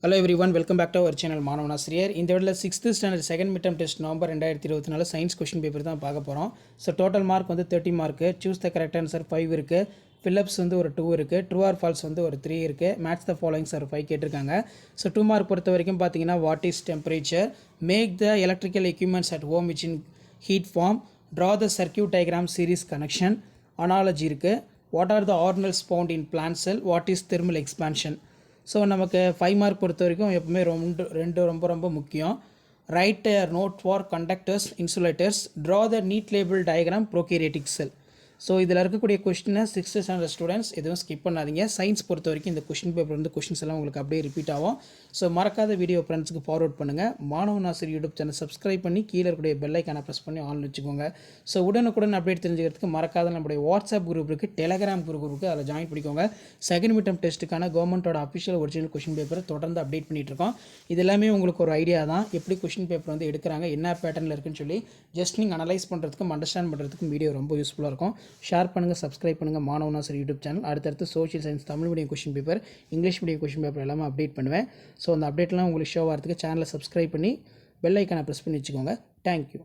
Hello everyone, welcome back to our channel மாணவனாசிரியர். இந்த வீடியோல 6th standard second mid term test November 2024 science question paper தான் பார்க்க போகிறோம். So total mark வந்து 30 mark. Choose the correct answer 5 இருக்குது. Fill-ups வந்து ஒரு 2 இருக்குது. ட்ரூ ஆர் ஃபால்ஸ் வந்து ஒரு 3 இருக்குது. மேட்ச் த ஃபாலோயிங்ஸ் ஒரு 5 கேட்டிருக்காங்க. ஸோ 2 மார்க் பொறுத்த வரைக்கும் பார்த்தீங்கன்னா what is temperature, make the electrical equipments at home which in heat form, draw the circuit diagram series connection, analogy இருக்குது. What are the organelles found in plant cell, what is thermal expansion. So நமக்கு 5 mark பொறுத்த வரைக்கும் எப்பவுமே ரெண்டு ரொம்ப முக்கியம். Write note for conductors insulators, draw the neat label diagram prokaryotic cell. So இதில் இருக்கக்கூடிய கொஸ்டினை 6th ஸ்டாண்டர்ட் ஸ்டூடெண்ட்ஸ் எதுவும் ஸ்கிப் பண்ணாதீங்க. சயின்ஸ் பொறுத்த வரைக்கும் இந்த கொஸ்டின் பேப்பர் வந்து கொஸ்டின்ஸ் எல்லாம் உங்களுக்கு அப்படியே ரிப்பீட் ஆகும். ஸோ மறக்காத வீடியோ ஃப்ரெண்ட்ஸுக்கு ஃபார்வர்ட் பண்ணுங்கள். மாணவனாசிரியர் யூடியூப் சேனல் சப்ஸ்கிரைப் பண்ணி கீழே இருக்கக்கூடிய பெல் ஐக்கானை ப்ரெஸ் பண்ணி ஆன் வச்சுக்கோங்க. ஸோ உடனுக்குடன் அப்டேட் தெரிஞ்சுக்கிறதுக்கு மறக்காத நம்மளுடைய வாட்ஸ்அப் குரூப் இருக்குது, டெலகிராம் குரூப் இருக்குது, அதில் ஜாயின் பண்ணிக்கோங்க. செகண்ட் மிட் டர்ம் டெஸ்ட்டுக்கான கவர்மெண்ட்டோட அஃபிஷியல் ஒரிஜினல் கொஸ்டின் பேப்பரை தொடர்ந்து அப்டேட் பண்ணிட்டு இருக்கோம். இது எல்லாமே உங்களுக்கு ஒரு ஐடியா தான், எப்படி கொஸ்டின் பேப்பர் வந்து எடுக்கிறாங்க, என்ன பேட்டர்னில் இருக்குன்னு சொல்லி ஜஸ்ட் நீங்கள் அனலைஸ் பண்ணுறதுக்கும் அண்டர்ஸ்டாண்ட் பண்ணுறதுக்கும் வீடியோ ரொம்ப யூஸ்ஃபுல்லாக இருக்கும். ஷேர் பண்ணுங்கள், சப்ஸ்கிரைப் பண்ணுங்கள் மாணவனாசிரியர் யூடியூப் சேனல். அடுத்தடுத்து social science, Tamil medium question paper, English medium question paper எல்லாமே அப்டேட் பண்ணுவேன். ஸோ அந்த அப்டேட்லாம் உங்களுக்கு ஷோ ஆகிறதுக்கு சேனலை சப்ஸ்கிரைப் பண்ணி பெல் ஐக்கானை ப்ரெஸ் பண்ணி வச்சுக்கோங்க. தேங்க்யூ.